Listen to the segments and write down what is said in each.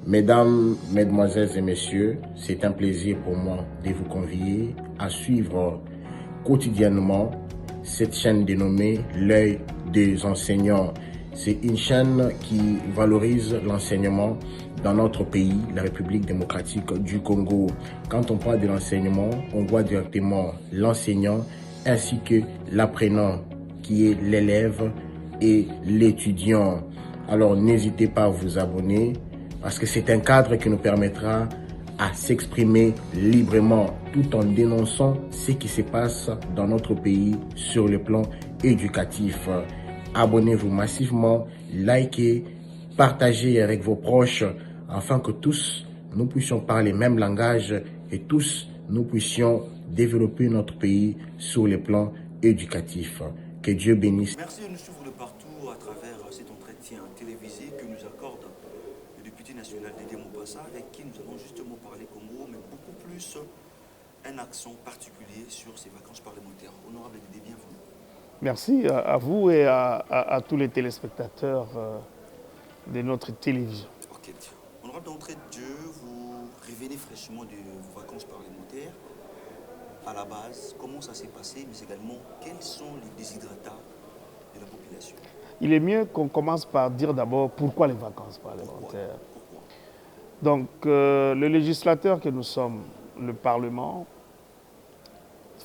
Mesdames, Mesdemoiselles et Messieurs, c'est un plaisir pour moi de vous convier à suivre quotidiennement cette chaîne dénommée L'œil des enseignants. C'est une chaîne qui valorise l'enseignement dans notre pays, la République démocratique du Congo. Quand on parle de l'enseignement, on voit directement l'enseignant ainsi que l'apprenant qui est l'élève et l'étudiant. Alors n'hésitez pas à vous abonner parce que c'est un cadre qui nous permettra à s'exprimer librement tout en dénonçant ce qui se passe dans notre pays sur le plan éducatif. Abonnez-vous massivement, likez, partagez avec vos proches afin que tous nous puissions parler le même langage et tous nous puissions développer notre pays sur le plan éducatif. Que Dieu bénisse. Merci de nous suivre de partout à travers cet entretien télévisé que nous accorde le député national Dédé Mopassa, avec qui nous allons justement parler Congo, mais beaucoup plus un accent particulier sur ces vacances parlementaires. Honorable Dédé, bienvenue. Merci à vous et à tous les téléspectateurs de notre télévision. Ok. Honorable, d'entrée de jeu, vous revenez fraîchement de vos vacances parlementaires. À la base, comment ça s'est passé, mais également quels sont les déshydratats de la population? Il est mieux qu'on commence par dire d'abord pourquoi les vacances parlementaires. Pourquoi? Donc, le législateur que nous sommes, le Parlement,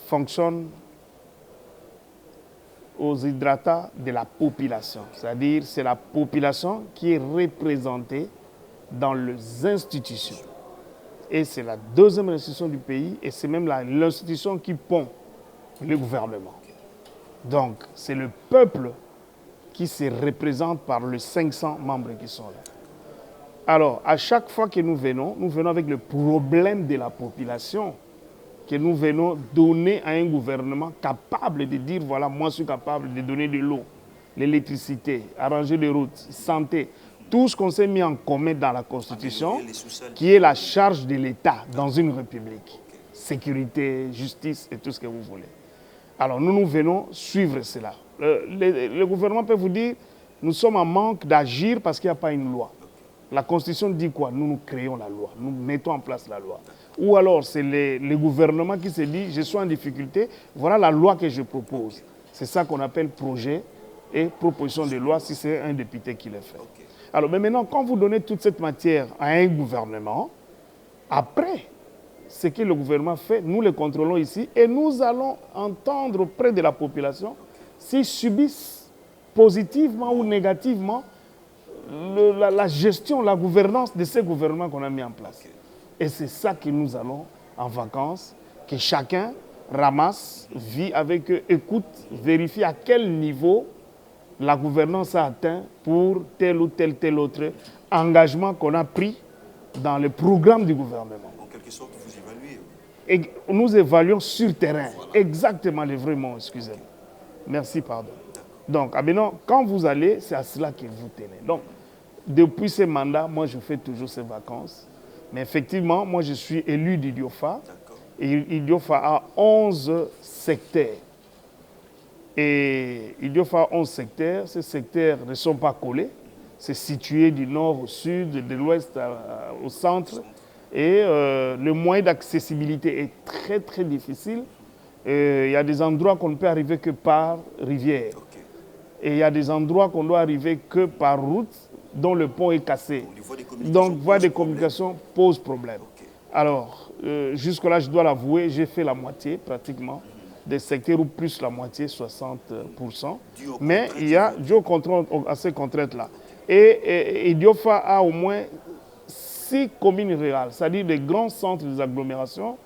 fonctionne aux hydratats de la population. C'est-à-dire, c'est la population qui est représentée dans les institutions. Et c'est la deuxième institution du pays et c'est même l'institution qui pond le gouvernement. Donc, c'est le peuple qui se représente par les 500 membres qui sont là. Alors, à chaque fois que nous venons avec le problème de la population, que nous venons donner à un gouvernement capable de dire, voilà, moi je suis capable de donner de l'eau, l'électricité, arranger les routes, santé, tout ce qu'on s'est mis en commun dans la Constitution, qui est la charge de l'État dans une république. Sécurité, justice et tout ce que vous voulez. Alors nous venons suivre cela. Le gouvernement peut vous dire, nous sommes en manque d'agir parce qu'il n'y a pas une loi. La Constitution dit quoi? Nous créons la loi, nous mettons en place la loi. Ou alors c'est le gouvernement qui se dit, je suis en difficulté, voilà la loi que je propose. C'est ça qu'on appelle projet et proposition de loi si c'est un député qui le fait. Alors, mais maintenant, quand vous donnez toute cette matière à un gouvernement, après, ce que le gouvernement fait, nous le contrôlons ici et nous allons entendre auprès de la population s'ils subissent positivement ou négativement la gestion, la gouvernance de ces gouvernements qu'on a mis en place. Et c'est ça que nous allons en vacances, que chacun ramasse, vit avec eux, écoute, vérifie à quel niveau la gouvernance a atteint pour tel ou tel autre engagement qu'on a pris dans le programme du gouvernement. En quelque sorte, vous évaluez. Et nous évaluons sur terrain, exactement les vrais mots, excusez-moi. Merci, pardon. Donc, maintenant, quand vous allez, c'est à cela que vous tenez. Donc, depuis ces mandats, moi, je fais toujours ces vacances. Mais effectivement, moi, je suis élu d'Idiofa. Et Idiofa a 11 secteurs. Et Idiofa a 11 secteurs. Ces secteurs ne sont pas collés. C'est situé du nord au sud, de l'ouest au centre. Et le moyen d'accessibilité est très, très difficile. Il y a des endroits qu'on ne peut arriver que par rivière. Et il y a des endroits qu'on doit arriver que par route, dont le pont est cassé. Donc, voie de communication pose problème. Alors, jusque-là, je dois l'avouer, j'ai fait la moitié pratiquement des secteurs ou plus la moitié, 60%. Mais il y a dû à ces contraintes-là. Et Idiofa a au moins 6 communes rurales, c'est-à-dire des grands centres des agglomérations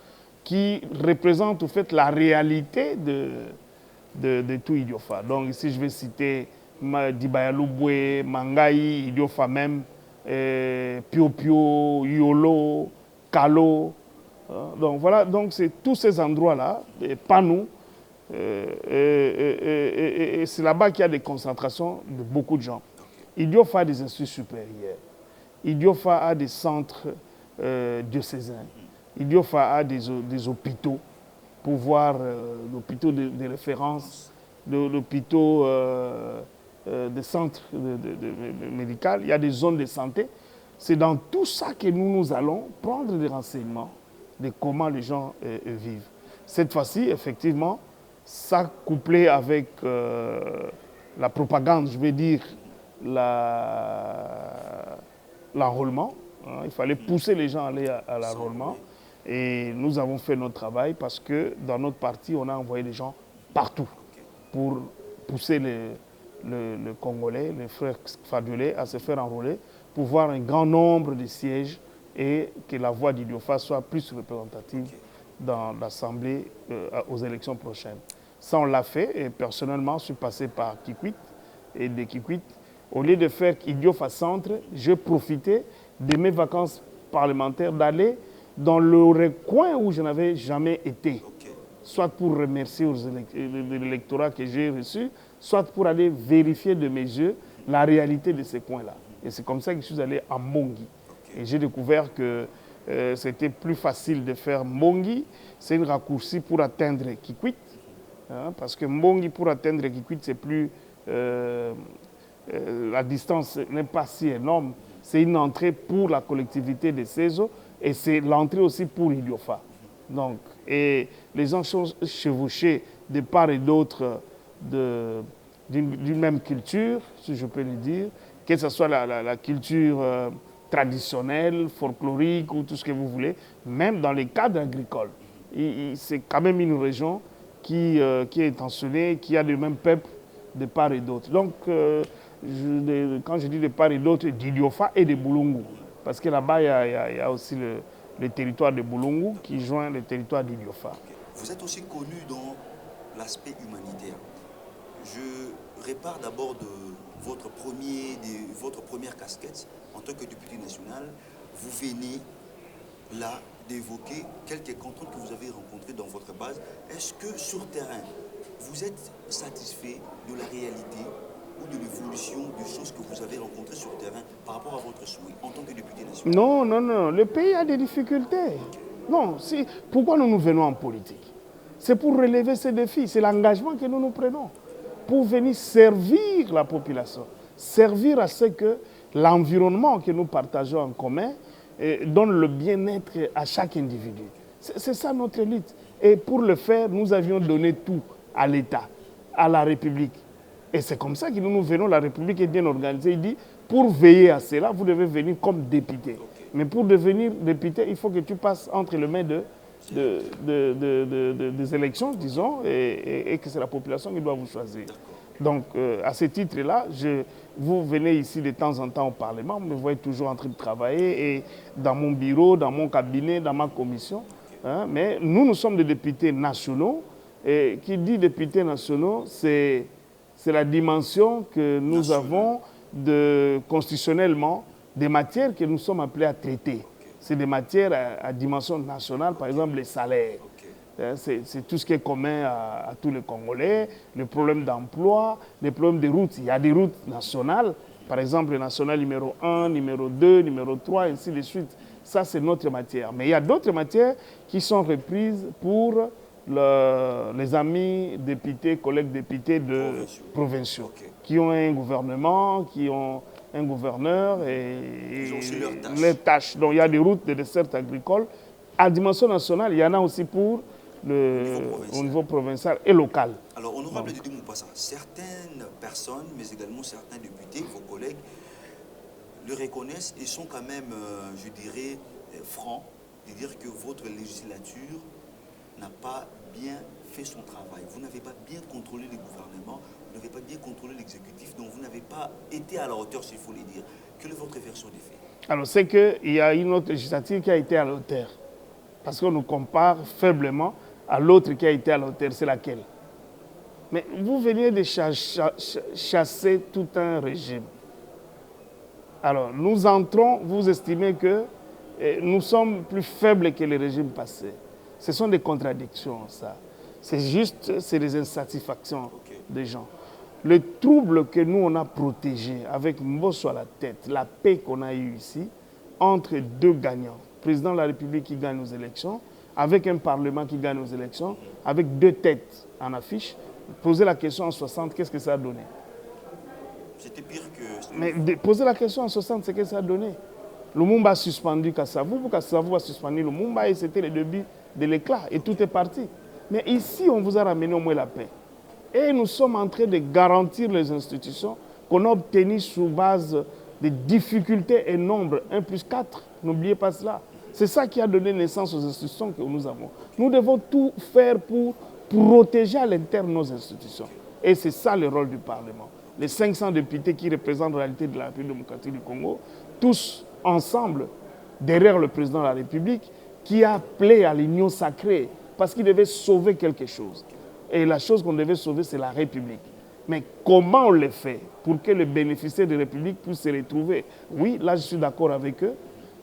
qui représentent en fait la réalité de tout Idiofa. Donc ici, je vais citer Dibayalouboué, Mangaï, Idiofa même, Pio Pio, Yolo, Kalo. Donc voilà, donc c'est tous ces endroits-là, Panou, et c'est là-bas qu'il y a des concentrations de beaucoup de gens. Idiofa a des instituts supérieurs. Idiofa a des centres diocésains. Idiofa a des hôpitaux pour voir l'hôpital de référence, l'hôpital des centres médicaux. Il y a des zones de santé. C'est dans tout ça que nous allons prendre des renseignements de comment les gens vivent. Cette fois-ci, effectivement, ça couplé avec la propagande, je vais dire, l'enrôlement. Hein, il fallait pousser les gens à aller à l'enrôlement. Et nous avons fait notre travail parce que dans notre parti, on a envoyé des gens partout pour pousser le Congolais, les frères Fadulé, à se faire enrôler pour voir un grand nombre de sièges et que la voix d'Idiofa soit plus représentative dans l'Assemblée aux élections prochaines. Ça, on l'a fait et personnellement, je suis passé par Kikwit et de Kikwit. Au lieu de faire Idiofa Centre, j'ai profité de mes vacances parlementaires d'aller dans le recoin où je n'avais jamais été. Soit pour remercier l'électorat que j'ai reçu, soit pour aller vérifier de mes yeux la réalité de ces coins-là. Et c'est comme ça que je suis allé à Mbongi. Et j'ai découvert que c'était plus facile de faire Mbongi. C'est une raccourci pour atteindre Kikwit. Hein, parce que Mbongi, pour atteindre Kikwit, c'est plus... la distance n'est pas si énorme. C'est une entrée pour la collectivité de Sezo et c'est l'entrée aussi pour Idiofa. Donc, et les gens sont chevauchés de part et d'autre d'une même culture, si je peux le dire, que ce soit la culture traditionnelle, folklorique ou tout ce que vous voulez, même dans les cadres agricoles. C'est quand même une région qui est intentionnée, qui a le même peuple de part et d'autre. Donc, quand je dis de part et d'autre, d'Idiofa et de Boulungu. Parce que là-bas, il y a aussi le territoire de Boulungu qui joint le territoire d'Idiofa. Vous êtes aussi connu dans l'aspect humanitaire. Je répare d'abord de votre première casquette en tant que député national. Vous venez là d'évoquer quelques contraintes que vous avez rencontrées dans votre base. Est-ce que sur terrain, vous êtes satisfait de la réalité ou de l'évolution des choses que vous avez rencontrées sur terrain par rapport à votre souhait en tant que député national? Non, non, non. Le pays a des difficultés. Non, pourquoi nous venons en politique? C'est pour relever ces défis. C'est l'engagement que nous prenons. Pour venir servir la population. Servir à ce que l'environnement que nous partageons en commun donne le bien-être à chaque individu. C'est ça notre lutte. Et pour le faire, nous avions donné tout à l'État, à la République. Et c'est comme ça que nous venons, la République est bien organisée. Il dit, pour veiller à cela, vous devez venir comme député. Mais pour devenir député, il faut que tu passes entre les mains des élections, disons, et que c'est la population qui doit vous choisir. Donc, à ce titre-là, vous venez ici de temps en temps au Parlement, vous me voyez toujours en train de travailler, et dans mon bureau, dans mon cabinet, dans ma commission. Hein, mais nous sommes des députés nationaux, et qui dit députés nationaux, c'est la dimension que nous avons constitutionnellement des matières que nous sommes appelés à traiter. C'est des matières à dimension nationale, par exemple les salaires. C'est tout ce qui est commun à tous les Congolais, le problème d'emploi, les problèmes de routes. Il y a des routes nationales, par exemple le national numéro 1, numéro 2, numéro 3, et ainsi de suite. Ça, c'est notre matière. Mais il y a d'autres matières qui sont reprises pour les amis députés, collègues députés provinciaux, qui ont un gouvernement, qui ont un gouverneur et les tâches. Donc il y a des routes de dessert agricole. À dimension nationale, il y en a aussi pour au niveau provincial et local. Alors, honorable Dédé Moupassa, certaines personnes, mais également certains députés, vos collègues, le reconnaissent et sont quand même, je dirais, francs de dire que votre législature n'a pas bien fait son travail. Vous n'avez pas bien contrôlé le gouvernement, vous n'avez pas bien contrôlé l'exécutif, donc vous n'avez pas été à la hauteur, s'il faut le dire. Quelle est votre version des faits? Alors, c'est qu'il y a une autre législature qui a été à la hauteur. Parce qu'on nous compare faiblement à l'autre qui a été à la hauteur. C'est laquelle? Mais vous venez de chasser tout un régime. Alors, nous entrons, vous estimez que nous sommes plus faibles que les régimes passés. Ce sont des contradictions, ça. C'est juste, c'est des insatisfactions des gens. Le trouble que nous, on a protégé avec Mbosso à la tête, la paix qu'on a eue ici, entre deux gagnants, le président de la République qui gagne aux élections, avec un Parlement qui gagne aux élections, avec deux têtes en affiche, poser la question en 60, qu'est-ce que ça a donné? C'était pire que... Mais poser la question en 60, c'est ce que ça a donné. Lumumba a suspendu Kassavou, Kassavou a suspendu Lumumba et c'était le début de l'éclat et tout est parti. Mais ici, on vous a ramené au moins la paix. Et nous sommes en train de garantir les institutions qu'on a obtenues sous base de difficultés et nombre 1 plus 4. N'oubliez pas cela. C'est ça qui a donné naissance aux institutions que nous avons. Nous devons tout faire pour protéger à l'interne nos institutions. Et c'est ça le rôle du Parlement. Les 500 députés qui représentent la réalité de la République démocratique du Congo, tous ensemble, derrière le président de la République, qui a appelé à l'union sacrée parce qu'il devait sauver quelque chose. Et la chose qu'on devait sauver, c'est la République. Mais comment on le fait pour que les bénéficiaires de la République puissent se retrouver? Oui, là je suis d'accord avec eux,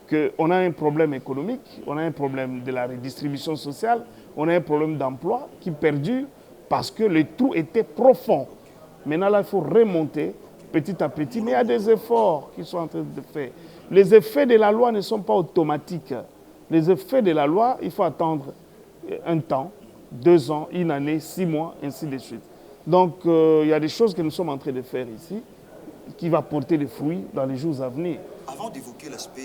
qu'on a un problème économique, on a un problème de la redistribution sociale, on a un problème d'emploi qui perdure parce que le trou était profond. Maintenant, là, il faut remonter petit à petit, mais il y a des efforts qui sont en train de faire. Les effets de la loi ne sont pas automatiques. Les effets de la loi, il faut attendre un temps, 2 ans, 1 année, 6 mois, ainsi de suite. Donc, il y a des choses que nous sommes en train de faire ici qui vont porter des fruits dans les jours à venir. Avant d'évoquer l'aspect...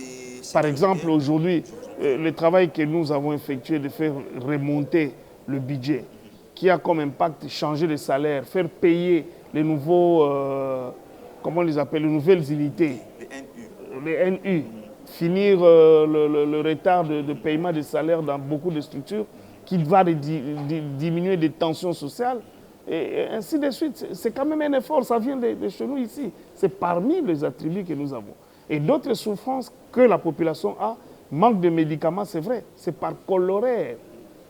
Par exemple, aujourd'hui, le travail que nous avons effectué de faire remonter le budget, qui a comme impact changer les salaires, faire payer les nouveaux, comment on les appelle, les nouvelles unités, les NU, finir le retard de paiement des salaires dans beaucoup de structures, qui va diminuer des tensions sociales, et ainsi de suite. C'est quand même un effort, ça vient de chez nous ici. C'est parmi les attributs que nous avons. Et d'autres souffrances que la population a, manque de médicaments, c'est vrai, c'est par coloraire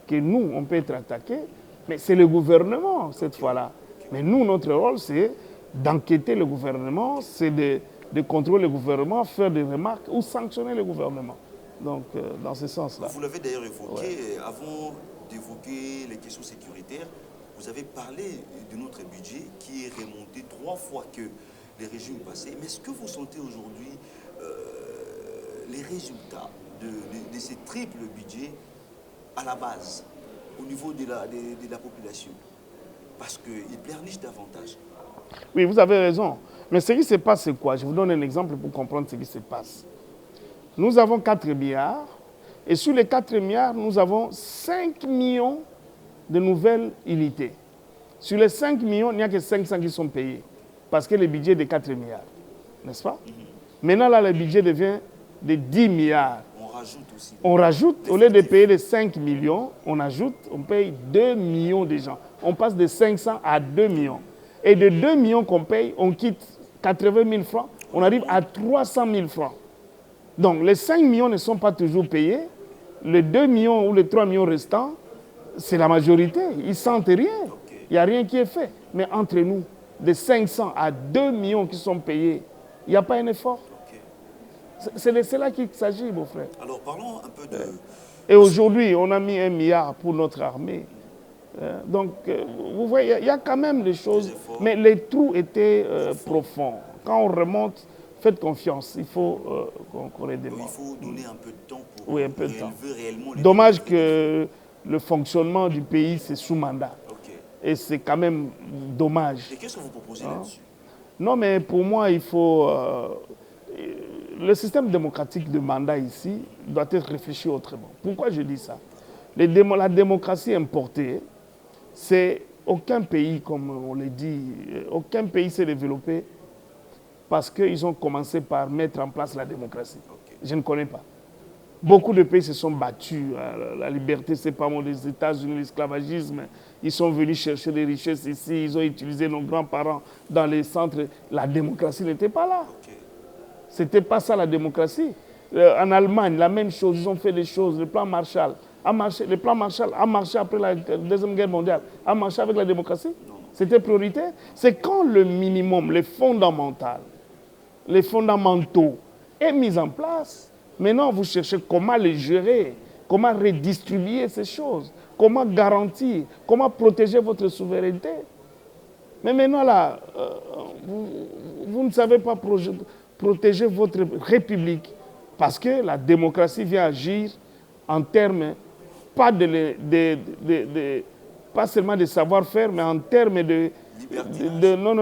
que nous, on peut être attaqués, mais c'est le gouvernement cette fois-là. Mais nous, notre rôle, c'est d'enquêter le gouvernement, c'est de contrôler le gouvernement, faire des remarques ou sanctionner le gouvernement. Donc, dans ce sens-là. Vous l'avez d'ailleurs évoqué, avant d'évoquer les questions sécuritaires, vous avez parlé de notre budget qui est remonté 3 fois que les régimes passés. Mais est-ce que vous sentez aujourd'hui les résultats de ces triples budgets à la base, au niveau de la population? Parce qu'ils pleurnichent davantage. Oui, vous avez raison. Mais ce qui se passe, c'est quoi? Je vous donne un exemple pour comprendre ce qui se passe. Nous avons 4 milliards, et sur les 4 milliards, nous avons 5 millions de nouvelles unités. Sur les 5 millions, il n'y a que 500 qui sont payés, parce que le budget est de 4 milliards, n'est-ce pas? Maintenant, là, le budget devient de 10 milliards. On rajoute aussi. On rajoute, au lieu de payer les 5 millions, on ajoute, on paye 2 millions de gens. On passe de 500 à 2 millions. Et de 2 millions qu'on paye, on quitte 80 000 francs, on arrive à 300 000 francs. Donc, les 5 millions ne sont pas toujours payés. Les 2 millions ou les 3 millions restants, c'est la majorité. Ils ne sentent rien. Il n'y a rien qui est fait. Mais entre nous, de 500 à 2 millions qui sont payés, il n'y a pas un effort. C'est de cela qu'il s'agit, mon frère. Alors, parlons un peu de... Et aujourd'hui, on a mis 1 milliard pour notre armée. Donc, vous voyez, il y a quand même des choses. Mais les trous étaient profonds. Quand on remonte, faites confiance. Il faut qu'on redémarre. Il faut donner un peu de temps pour oui, un peu de temps. Réellement les... Dommage que le fonctionnement du pays, c'est sous mandat. Et c'est quand même dommage. Et qu'est-ce que vous proposez là-dessus? Non, mais pour moi, il faut... le système démocratique de mandat ici doit être réfléchi autrement. Pourquoi je dis ça? La démocratie importée, c'est aucun pays, comme on le dit, aucun pays s'est développé parce qu'ils ont commencé par mettre en place la démocratie. Je ne connais pas. Beaucoup de pays se sont battus. La liberté, c'est pas les États-Unis, l'esclavagisme. Ils sont venus chercher des richesses ici. Ils ont utilisé nos grands-parents dans les centres. La démocratie n'était pas là. Ce n'était pas ça la démocratie. En Allemagne, la même chose. Ils ont fait des choses. Le plan Marshall a marché. Le plan Marshall a marché après la Deuxième Guerre mondiale. A marché avec la démocratie. C'était prioritaire. C'est quand le minimum, les fondamentaux est mis en place. Maintenant, vous cherchez comment les gérer, comment redistribuer ces choses, comment garantir, comment protéger votre souveraineté. Mais maintenant, là, vous ne savez pas protéger votre République parce que la démocratie vient agir en termes, pas seulement de savoir-faire, mais en termes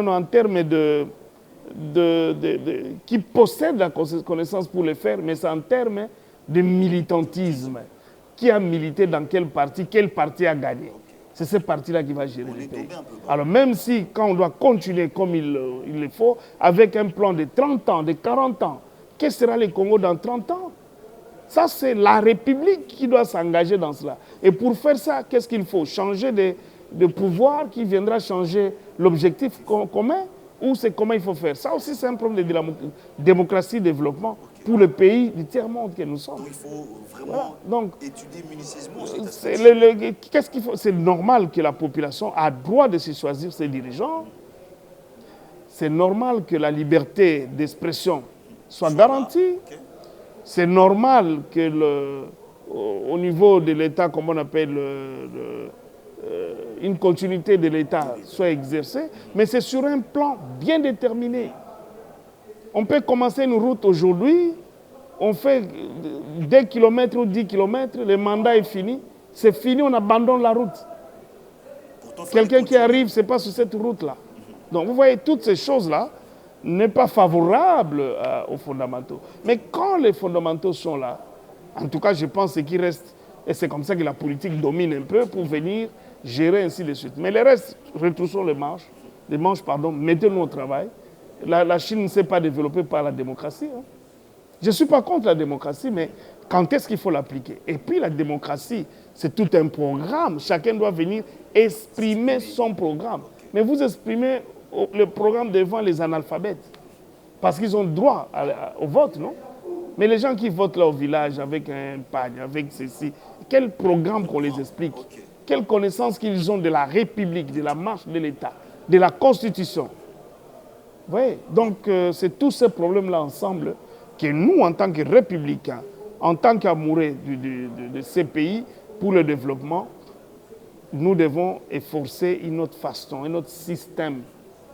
en termes qui possèdent la connaissance pour le faire, mais c'est en termes de militantisme. Qui a milité dans quel parti a gagné. C'est ce parti-là qui va gérer le pays. Alors même si, quand on doit continuer comme il le faut, avec un plan de 30 ans, de 40 ans, quel sera le Congo dans 30 ans? Ça, c'est la République qui doit s'engager dans cela. Et pour faire ça, qu'est-ce qu'il faut? Changer de pouvoir qui viendra changer l'objectif commun, ou c'est comment il faut faire? Ça aussi, c'est un problème de démocratie, développement pour le pays du tiers-monde que nous sommes. Donc il faut vraiment étudier minutieusement cette aspect. Qu'est-ce qu'il faut? C'est normal que la population a droit de se choisir ses dirigeants. C'est normal que la liberté d'expression soit garantie. Okay. C'est normal que au niveau de l'État, comme on appelle une continuité de l'État soit exercée, mais c'est sur un plan bien déterminé. On peut commencer une route aujourd'hui, on fait 2 km ou 10 km, le mandat est fini, c'est fini, on abandonne la route. Quelqu'un qui arrive, ce n'est pas sur cette route-là. Donc vous voyez, toutes ces choses-là n'est pas favorable aux fondamentaux. Mais quand les fondamentaux sont là, en tout cas je pense qu'il reste, et c'est comme ça que la politique domine un peu pour venir gérer ainsi de suite. Mais le reste, retroussons les manches, mettez-nous au travail. La Chine ne s'est pas développée par la démocratie. Hein. Je ne suis pas contre la démocratie, mais quand est-ce qu'il faut l'appliquer? Et puis la démocratie, c'est tout un programme. Chacun doit venir exprimer son programme. Mais vous exprimez le programme devant les analphabètes. Parce qu'ils ont droit au vote, non? Mais les gens qui votent là au village avec un pagne, avec ceci, quel programme qu'on les explique? Quelle connaissance qu'ils ont de la République, de la marche de l'État, de la Constitution? Vous voyez? Donc, c'est tous ces problèmes-là ensemble que nous, en tant que républicains, en tant qu'amoureux de ces pays pour le développement, nous devons efforcer une autre façon, un autre système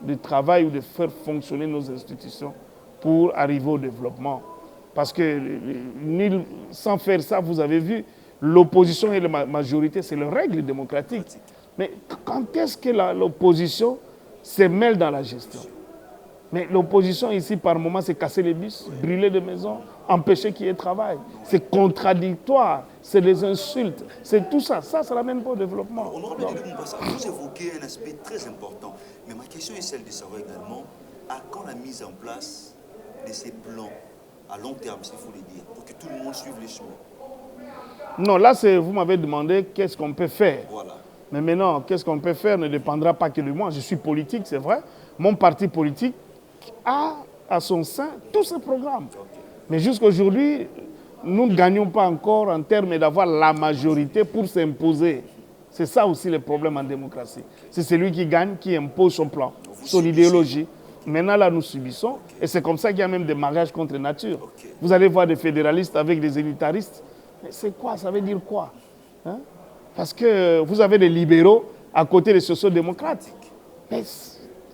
de travail ou de faire fonctionner nos institutions pour arriver au développement. Parce que sans faire ça, vous avez vu, l'opposition et la majorité, c'est la règle démocratique. Mais quand est-ce que l'opposition se mêle dans la gestion? Mais l'opposition ici, par moment, c'est casser les bus, brûler des maisons, empêcher qu'il y ait travail. C'est contradictoire, c'est des insultes, c'est tout ça. Ça ne ramène pas au développement. Honorable Dédé Moumbassa, vous évoquez un aspect très important. Mais ma question est celle de savoir également à quand la mise en place de ces plans à long terme, s'il faut le dire, pour que tout le monde suive les chemins. Non, là, vous m'avez demandé qu'est-ce qu'on peut faire. Voilà. Mais maintenant, qu'est-ce qu'on peut faire ne dépendra pas que de moi. Je suis politique, c'est vrai. Mon parti politique a à son sein tous ces programmes. Mais jusqu'aujourd'hui, nous ne gagnons pas encore en termes d'avoir la majorité pour s'imposer. C'est ça aussi le problème en démocratie. C'est celui qui gagne, qui impose son plan, son idéologie. Maintenant, là, nous subissons. Et c'est comme ça qu'il y a même des mariages contre nature. Vous allez voir des fédéralistes avec des élitaristes. Mais c'est quoi? Ça veut dire quoi? Hein? Parce que vous avez des libéraux à côté des sociodémocrates. Mais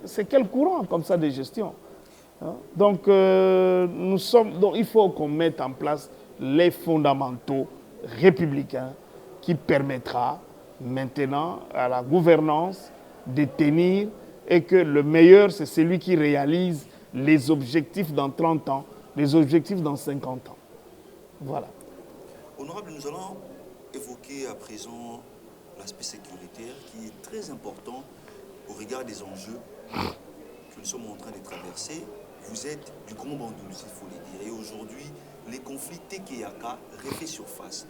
c'est quel courant comme ça de gestion? Hein? Donc, il faut qu'on mette en place les fondamentaux républicains qui permettra maintenant à la gouvernance de tenir et que le meilleur, c'est celui qui réalise les objectifs dans 30 ans, les objectifs dans 50 ans. Voilà. Honorable, nous allons évoquer à présent l'aspect sécuritaire qui est très important au regard des enjeux que nous sommes en train de traverser. Vous êtes du Grand Bandouls, il faut le dire. Et aujourd'hui, les conflits Tekeyaka refait surface.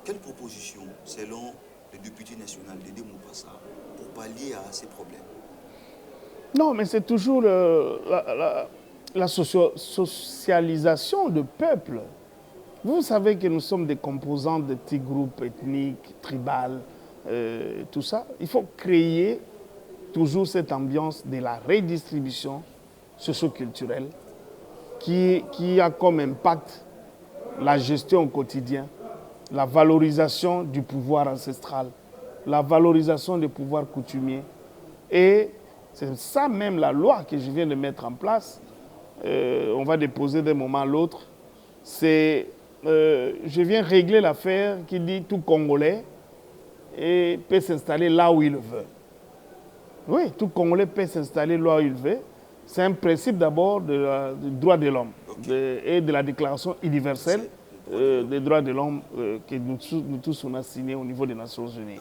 Quelle proposition, selon le député national Dédé Moumbassa, pour pallier à ces problèmes? Non, mais c'est toujours la socialisation de peuple. Vous savez que nous sommes des composants de petits groupes ethniques, tribales, tout ça. Il faut créer toujours cette ambiance de la redistribution socio-culturelle qui a comme impact la gestion au quotidien, la valorisation du pouvoir ancestral, la valorisation des pouvoirs coutumiers. Et c'est ça même la loi que je viens de mettre en place. On va déposer d'un moment à l'autre. Je viens régler l'affaire qui dit tout Congolais et peut s'installer là où il veut. Oui, tout Congolais peut s'installer là où il veut. C'est un principe d'abord du droit de l'homme et de la Déclaration universelle des droits de l'homme que nous tous on a signé au niveau des Nations Unies.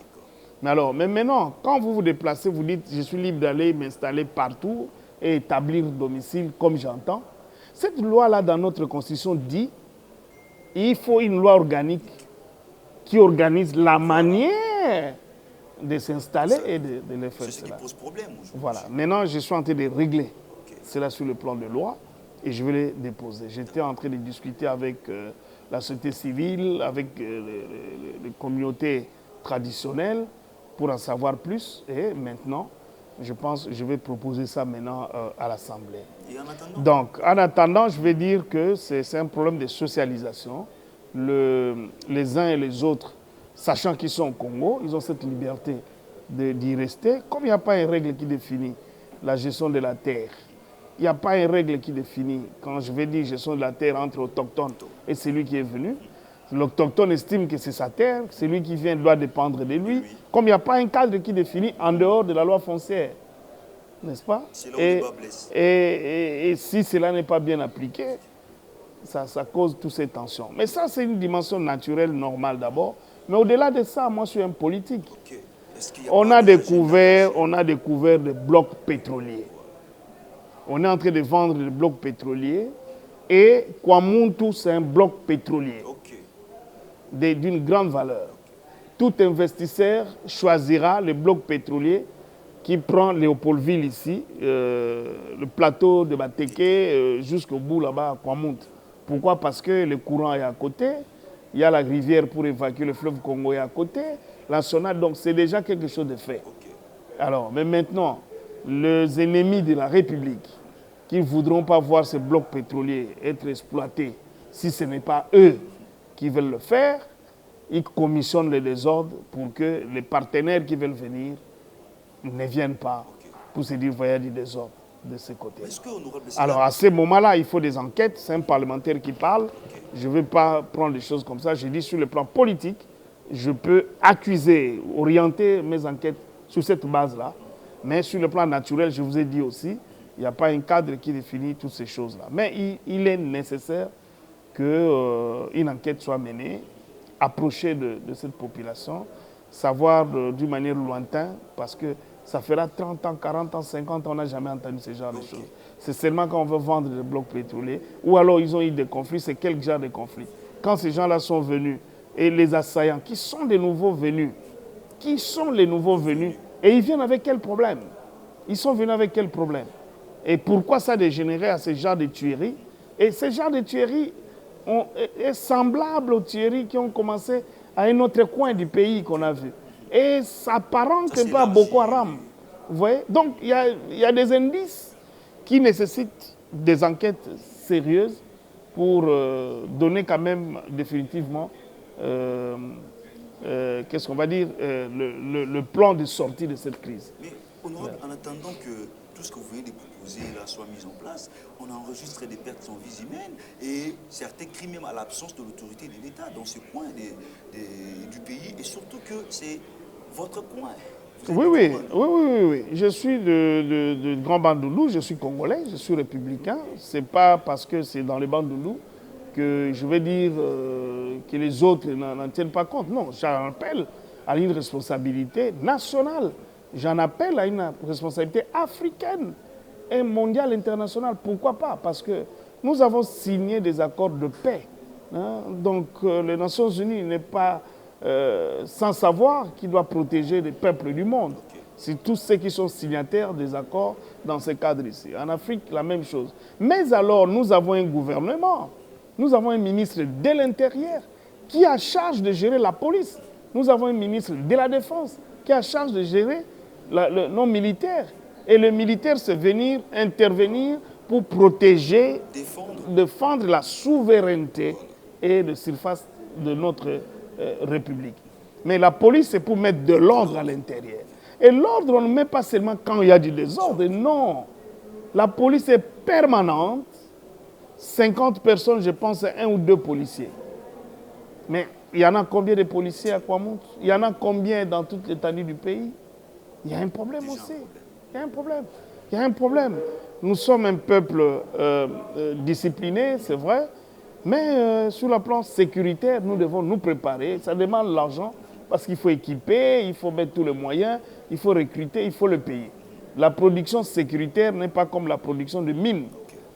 Mais maintenant, quand vous vous déplacez, vous dites je suis libre d'aller m'installer partout et établir domicile comme j'entends. Cette loi-là dans notre Constitution dit il faut une loi organique qui organise la manière de s'installer et de le faire. C'est ce qui pose problème aujourd'hui. Voilà. Maintenant, je suis en train de régler cela sur le plan de loi et je vais les déposer. J'étais en train de discuter avec la société civile, avec les communautés traditionnelles pour en savoir plus. Et maintenant, je pense que je vais proposer ça maintenant à l'Assemblée. Et en attendant, Donc, en attendant, je vais dire que c'est un problème de socialisation. Les uns et les autres, sachant qu'ils sont au Congo, ils ont cette liberté d'y rester. Comme il n'y a pas une règle qui définit la gestion de la terre, il n'y a pas une règle qui définit, quand je vais dire gestion de la terre entre autochtones et celui qui est venu, l'autochtone estime que c'est sa terre, celui qui vient doit dépendre de lui, comme il n'y a pas un cadre qui définit en dehors de la loi foncière. N'est-ce pas? c'est là où le bas blesse. Et si cela n'est pas bien appliqué, ça cause toutes ces tensions. Mais ça, c'est une dimension naturelle, normale d'abord. Mais au-delà de ça, moi, je suis un politique. Ok. Est-ce qu'il y a On pas a de découvert des blocs pétroliers. On est en train de vendre des blocs pétroliers. Et Kwamuntu, c'est un bloc pétrolier Ok. d'une grande valeur. Tout investisseur choisira le bloc pétrolier qui prend Léopoldville ici, le plateau de Bateke jusqu'au bout là-bas à Kwamuntu. Pourquoi? Parce que le courant est à côté, il y a la rivière pour évacuer le fleuve Congo est à côté, la Sonade, donc c'est déjà quelque chose de fait. Ok. Alors, mais maintenant, les ennemis de la République qui ne voudront pas voir ces blocs pétroliers être exploités, si ce n'est pas eux qui veulent le faire, ils commissionnent le désordre pour que les partenaires qui veulent venir ne viennent pas pour se dire voyez du désordre de ce côté. Est-ce que, honorable Alors à ce moment-là, il faut des enquêtes, c'est un parlementaire qui parle, je ne vais pas prendre des choses comme ça, j'ai dit sur le plan politique, je peux accuser, orienter mes enquêtes sur cette base-là, mais sur le plan naturel, je vous ai dit aussi, il n'y a pas un cadre qui définit toutes ces choses-là. Mais il est nécessaire qu'une enquête soit menée, approcher de cette population, savoir d'une manière lointaine, parce que ça fera 30 ans, 40 ans, 50 ans, on n'a jamais entendu ce genre de choses. C'est seulement quand on veut vendre des blocs pétroliers, ou alors ils ont eu des conflits, c'est quel genre de conflit? Quand ces gens-là sont venus, et les assaillants, qui sont des nouveaux venus, qui sont les nouveaux venus, et ils viennent avec quel problème? Ils sont venus avec quel problème? Et pourquoi ça a dégénéré à ce genre de tueries? Et ce genre de tueries est semblable aux tueries qui ont commencé à un autre coin du pays qu'on a vu. Et ça apparente un peu à Boko Haram. Vous voyez? Donc, il y a des indices qui nécessitent des enquêtes sérieuses pour donner quand même définitivement, qu'est-ce qu'on va dire, le plan de sortie de cette crise. Mais, honorable, en attendant que tout ce que vous venez de proposer là soit mis en place, on a enregistré des pertes sans vies humaines et certains crient même à l'absence de l'autorité de l'État dans ce coin du pays, et surtout que c'est votre coin. Oui. Je suis de Grand Bandoulou, je suis congolais, je suis républicain. Ce n'est pas parce que c'est dans les Bandoulou que je vais dire que les autres n'en tiennent pas compte. Non, j'en appelle à une responsabilité nationale. J'en appelle à une responsabilité africaine et mondiale, internationale. Pourquoi pas? Parce que nous avons signé des accords de paix. Hein? Donc les Nations Unies n'est pas sans savoir qui doit protéger les peuples du monde. C'est tous ceux qui sont signataires des accords dans ce cadre ici. En Afrique, la même chose. Mais alors, nous avons un gouvernement, nous avons un ministre de l'Intérieur qui a charge de gérer la police. Nous avons un ministre de la Défense qui a charge de gérer nos militaires. Et le militaire, c'est venir intervenir pour protéger, défendre la souveraineté et la surface de notre République. Mais la police, c'est pour mettre de l'ordre à l'intérieur. Et l'ordre, on ne met pas seulement quand il y a du désordre, non. La police est permanente. 50 personnes, je pense, c'est 1 ou 2 policiers. Mais il y en a combien de policiers à Kwamuntu? Il y en a combien dans toute l'étendue du pays? Il y a un problème aussi. Il y a un problème. Il y a un problème. Nous sommes un peuple discipliné, c'est vrai, mais sur le plan sécuritaire, nous devons nous préparer. Ça demande l'argent parce qu'il faut équiper, il faut mettre tous les moyens, il faut recruter, il faut le payer. La production sécuritaire n'est pas comme la production de mines.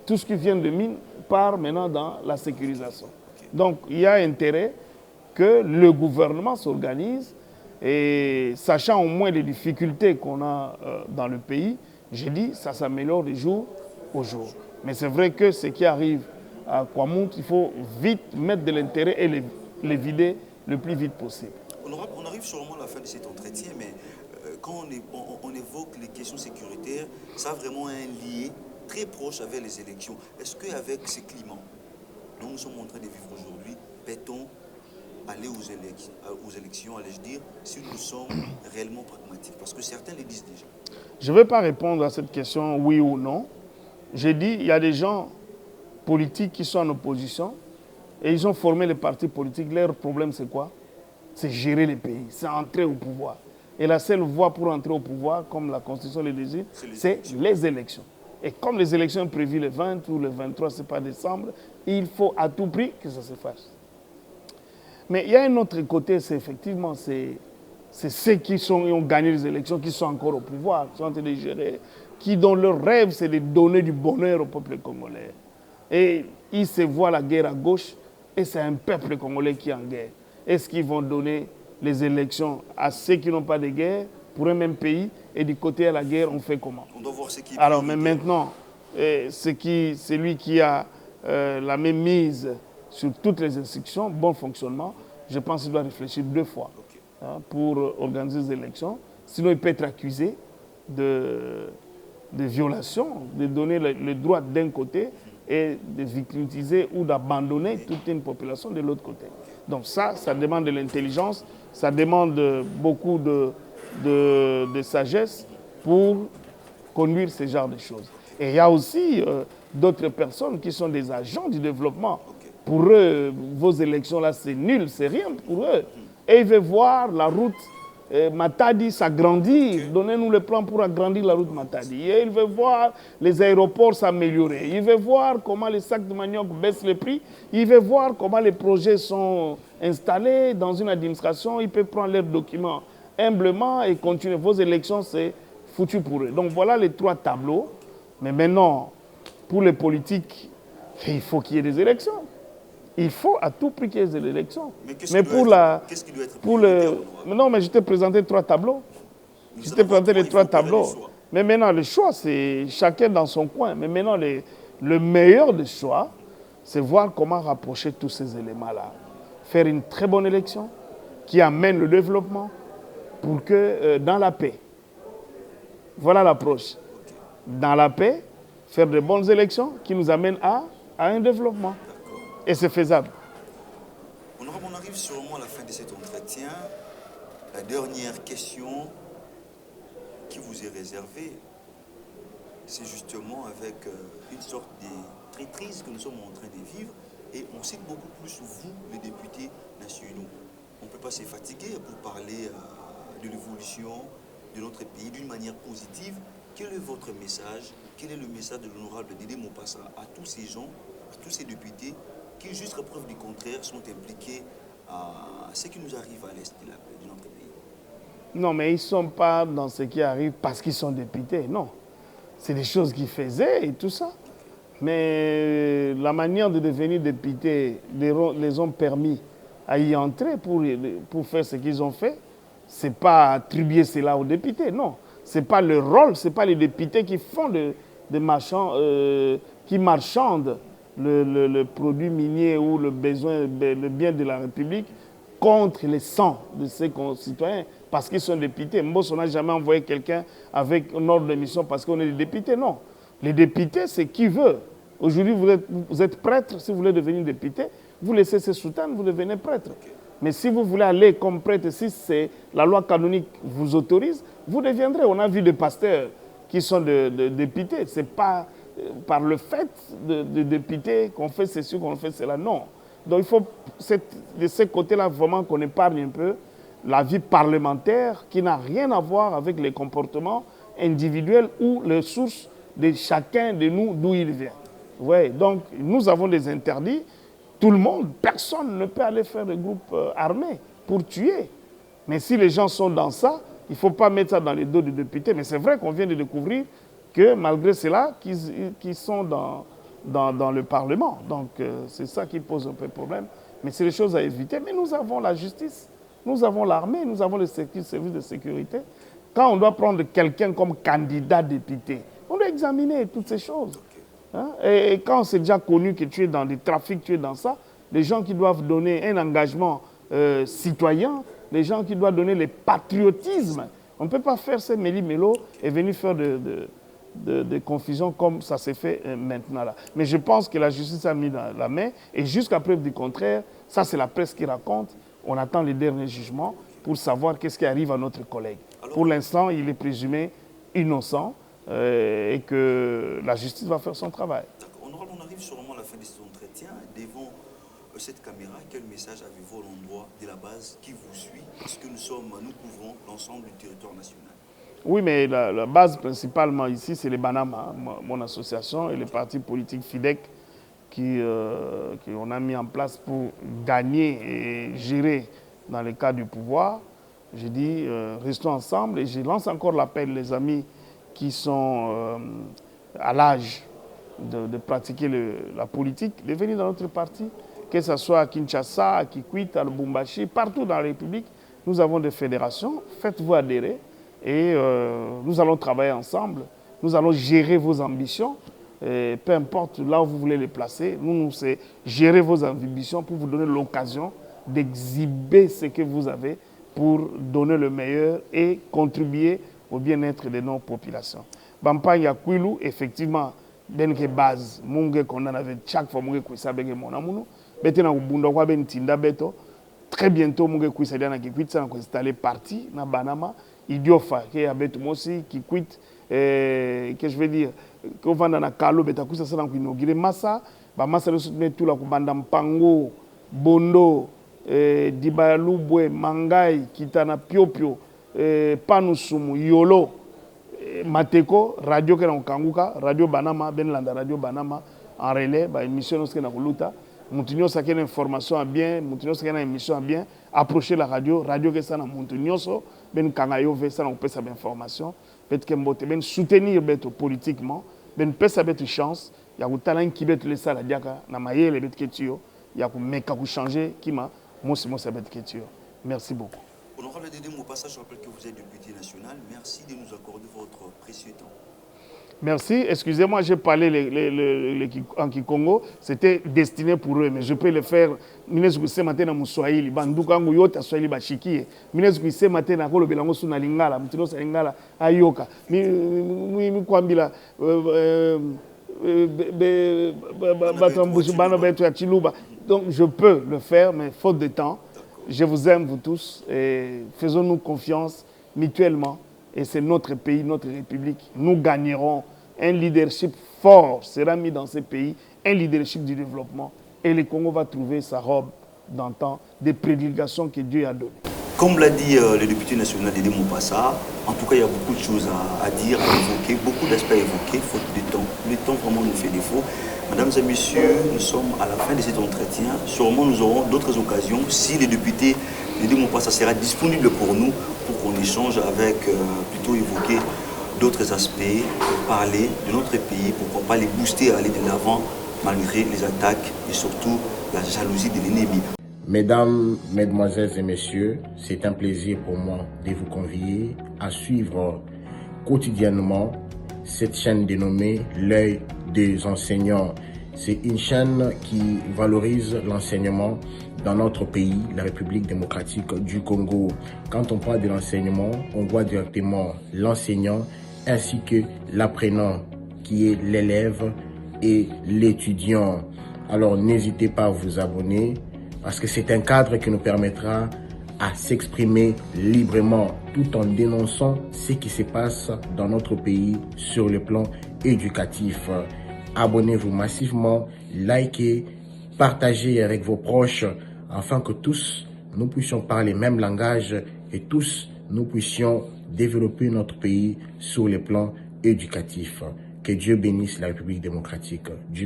Tout ce qui vient de mines part maintenant dans la sécurisation. Donc, il y a intérêt que le gouvernement s'organise et sachant au moins les difficultés qu'on a dans le pays, j'ai dit ça s'améliore de jour au jour. Mais c'est vrai que ce qui arrive à Kwamout, il faut vite mettre de l'intérêt et les vider le plus vite possible. On arrive sûrement à la fin de cet entretien, mais quand on évoque les questions sécuritaires, ça a vraiment un lien très proche avec les élections. Est-ce qu'avec ce climat dont nous sommes en train de vivre aujourd'hui, peut-on aller aux élections, allais-je dire, si nous sommes réellement pragmatiques? Parce que certains le disent déjà. Je ne vais pas répondre à cette question oui ou non. J'ai dit il y a des gens politiques qui sont en opposition et ils ont formé les partis politiques. Leur problème, c'est quoi? C'est gérer les pays, c'est entrer au pouvoir. Et la seule voie pour entrer au pouvoir, comme la Constitution le désigne, c'est les élections. Et comme les élections sont prévues le 20 ou le 23, ce n'est pas décembre, il faut à tout prix que ça se fasse. Mais il y a un autre côté, c'est effectivement c'est ceux qui ont gagné les élections, qui sont encore au pouvoir, qui sont en train de gérer, dont leur rêve, c'est de donner du bonheur au peuple congolais. Et ils se voient la guerre à gauche, et c'est un peuple congolais qui est en guerre. Est-ce qu'ils vont donner les élections à ceux qui n'ont pas de guerre pour un même pays, et du côté de la guerre, on fait comment? On doit voir ce qui est. Alors, mais maintenant, celui qui a la même mise sur toutes les institutions, bon fonctionnement, je pense qu'il doit réfléchir 2 fois pour organiser les élections. Sinon, il peut être accusé de violation, de donner le droit d'un côté et de victimiser ou d'abandonner toute une population de l'autre côté. Donc ça demande de l'intelligence, ça demande beaucoup de sagesse pour conduire ce genre de choses. Et il y a aussi d'autres personnes qui sont des agents du développement. Pour eux, vos élections-là, c'est nul, c'est rien pour eux. Et ils veulent voir la route Matadi s'agrandir. Donnez-nous le plan pour agrandir la route Matadi. Et ils veulent voir les aéroports s'améliorer. Ils veulent voir comment les sacs de manioc baissent le prix. Ils veulent voir comment les projets sont installés dans une administration. Ils peuvent prendre leurs documents humblement et continuer. Vos élections, c'est foutu pour eux. Donc voilà les 3 tableaux. Mais maintenant, pour les politiques, il faut qu'il y ait des élections. Il faut à tout prix qu'il y ait des élections. Mais qu'est-ce qui doit être non, mais je t'ai présenté 3 tableaux. Je t'ai présenté les 3 tableaux. Mais maintenant, le choix, c'est chacun dans son coin. Mais maintenant, le meilleur des choix, c'est voir comment rapprocher tous ces éléments-là. Faire une très bonne élection qui amène le développement pour que, dans la paix, voilà l'approche. Dans la paix, faire de bonnes élections qui nous amènent à un développement. Et c'est faisable. On arrive sûrement à la fin de cet entretien. La dernière question qui vous est réservée, c'est justement avec une sorte de traîtrise que nous sommes en train de vivre. Et on cite beaucoup plus vous, les députés nationaux. On ne peut pas se fatiguer pour parler de l'évolution de notre pays d'une manière positive. Quel est votre message? Quel est le message de l'honorable Dédé Mopassa à tous ces gens, à tous ces députés qui, jusqu'à preuve du contraire, sont impliqués à ce qui nous arrive à l'est de notre pays? Non, mais ils ne sont pas dans ce qui arrive parce qu'ils sont députés, non. C'est des choses qu'ils faisaient et tout ça. Mais la manière de devenir député les ont permis à y entrer pour faire ce qu'ils ont fait. Ce n'est pas attribuer cela aux députés, non. Ce n'est pas leur rôle, ce n'est pas les députés qui font des marchands, qui marchandent le produit minier ou le bien de la République contre les sangs de ses concitoyens parce qu'ils sont députés. Mbos, on n'a jamais envoyé quelqu'un avec un ordre de mission parce qu'on est des députés, non. Les députés, c'est qui veut. Aujourd'hui, vous êtes prêtre, si vous voulez devenir député, vous laissez ces soutanes, vous devenez prêtre. Mais si vous voulez aller comme prêtre, si la loi canonique vous autorise, vous deviendrez. On a vu des pasteurs qui sont des députés. Ce n'est pas par le fait de députés qu'on fait ceci, qu'on fait cela. Non. Donc il faut, de ce côté-là, vraiment qu'on épargne un peu la vie parlementaire qui n'a rien à voir avec les comportements individuelle ou les sources de chacun de nous d'où il vient. Ouais, donc nous avons des interdits. Tout le monde, personne ne peut aller faire des groupes armés pour tuer. Mais si les gens sont dans ça, il ne faut pas mettre ça dans les dos des députés. Mais c'est vrai qu'on vient de découvrir que malgré cela, qu'ils sont dans le Parlement. Donc c'est ça qui pose un peu de problème. Mais c'est des choses à éviter. Mais nous avons la justice, nous avons l'armée, nous avons les services de sécurité. Quand on doit prendre quelqu'un comme candidat député, on doit examiner toutes ces choses. Hein? Et quand c'est déjà connu que tu es dans des trafics, tu es dans ça, les gens qui doivent donner un engagement citoyen, les gens qui doivent donner le patriotisme, on ne peut pas faire ces méli-mélo et venir faire de confusion comme ça s'est fait maintenant là. Mais je pense que la justice a mis dans la main et jusqu'à preuve du contraire, ça c'est la presse qui raconte, on attend les derniers jugements pour savoir qu'est-ce qui arrive à notre collègue. Pour l'instant, il est présumé innocent et que la justice va faire son travail. On arrive sûrement à la fin de cet entretien. Devant cette caméra, quel message avez-vous à l'endroit de la base qui vous suit? Parce que nous couvrons l'ensemble du territoire national. Oui, mais la base principalement ici, c'est les Banama, mon association, et les partis politiques FIDEC qu'on a mis en place pour gagner et gérer dans le cadre du pouvoir. Je dis, restons ensemble et je lance encore l'appel, les amis qui sont à l'âge de pratiquer la politique, de venir dans notre parti, que ce soit à Kinshasa, à Kikwit, à Lubumbashi, partout dans la République. Nous avons des fédérations, faites-vous adhérer et nous allons travailler ensemble. Nous allons gérer vos ambitions, et peu importe là où vous voulez les placer. Nous, c'est gérer vos ambitions pour vous donner l'occasion d'exhiber ce que vous avez pour donner le meilleur et contribuer au bien-être de nos populations. Bampagne à Kwilu, effectivement, ben que base, munge qu'on en avait chaque fois munge kwisa bege mona munu, bete na ubunda kwa ben tinda beto, très bientôt munge kwisa dia na Kikwit ça na installer parti na Banama, idiofa que ya beto mosi Kikwit que je veux dire qu'on va dans na Kalo beta kwisa ça na inaugurer massa, ba massa le soutenir tout la kubanda Mpango, Bondo, Dibalubwe, Mangai, Kitana Piopio, Panusumu, Yolo, Mateko, Radio Kanguka, Radio Banama, Benlanda Radio Banama, en relais, émission na kuluta, Montignos a une information à bien, Montignos a une émission à bien, approcher la radio, Radio que ça na Montignos, Ben Kangayo ve ça na peut sa information, peut que mbote ben soutenir beto politiquement, ben peut sa beto chance, ya ku talent qui beto laisser la diaka na mayele beto ketio, ya ku meka ku changer kima, moi ça beto ketio. Merci beaucoup. Honorable Dédé Mopassa, je rappelle que vous êtes député national. Merci de nous accorder votre précieux temps. Merci. Excusez-moi, j'ai parlé en Kikongo. C'était destiné pour eux, mais je peux le faire. Minez ku se matin na Muswahili, banduka ngo yota Swahili bashikie. Minez ku se matin na kolo belango suna lingala, mutino sa lingala ayoka. Mi kwambila batambushi bano beto ya Chiluba. Donc je peux le faire, mais faute de temps. Je vous aime, vous tous, et faisons-nous confiance mutuellement. Et c'est notre pays, notre République. Nous gagnerons. Un leadership fort sera mis dans ce pays, un leadership du développement. Et le Congo va trouver sa robe d'antan, des prédications que Dieu a données. Comme l'a dit le député national Dédé Mopassa, en tout cas, il y a beaucoup de choses à dire, à évoquer, beaucoup d'aspects à évoquer, faute de temps. Le temps vraiment nous fait défaut. Mesdames et messieurs, nous sommes à la fin de cet entretien. Sûrement, nous aurons d'autres occasions si le député Dédé Mopassa sera disponible pour nous, pour qu'on échange avec, plutôt évoquer d'autres aspects, parler de notre pays, pourquoi pas les booster à aller de l'avant malgré les attaques et surtout la jalousie de l'ennemi. Mesdames, Mesdemoiselles et Messieurs, c'est un plaisir pour moi de vous convier à suivre quotidiennement cette chaîne dénommée L'œil des enseignants. C'est une chaîne qui valorise l'enseignement dans notre pays, la République démocratique du Congo. Quand on parle de l'enseignement, on voit directement l'enseignant ainsi que l'apprenant qui est l'élève et l'étudiant. Alors n'hésitez pas à vous abonner parce que c'est un cadre qui nous permettra à s'exprimer librement tout en dénonçant ce qui se passe dans notre pays sur le plan éducatif. Abonnez-vous massivement, likez, partagez avec vos proches afin que tous nous puissions parler le même langage et tous nous puissions développer notre pays sur les plans éducatifs. Que Dieu bénisse la République démocratique du